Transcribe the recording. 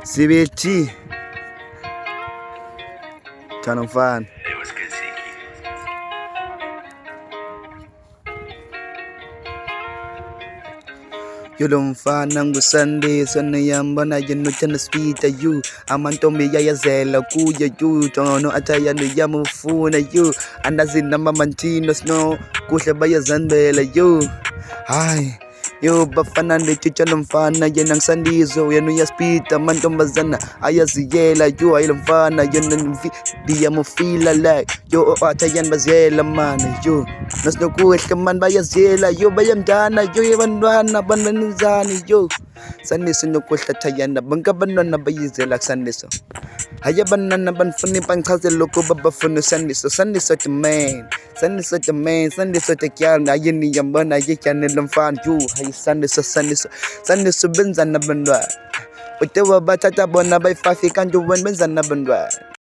CBT Tano mfano Yolo mfana ngusande sana yambana yenu chana spita yu amantombe ya yazela kuya yu tono atayanu yamufuna yu andazina mamantino snow kusha baya zambela yu Hai Yo bafana ndichichana mfana yenang sandizo yenu yaspita mantombazana ayaziyela yo aylamfana yenu diya mo feel like yo atayan bazela man yo nasno kuwes man bayazela yo bayamdana yo yabandwana bananzani yo sandiso no kuhlatayana bangabanana bayizela sandiso Hayabanana banfuni pangkaze loko babafunu sandiso the man Sandiso the kyan ayini yambana yikan lamfan you hay sandiso benzana bandwa Utewa batata bona bay fafi kanju wen benzana bandwa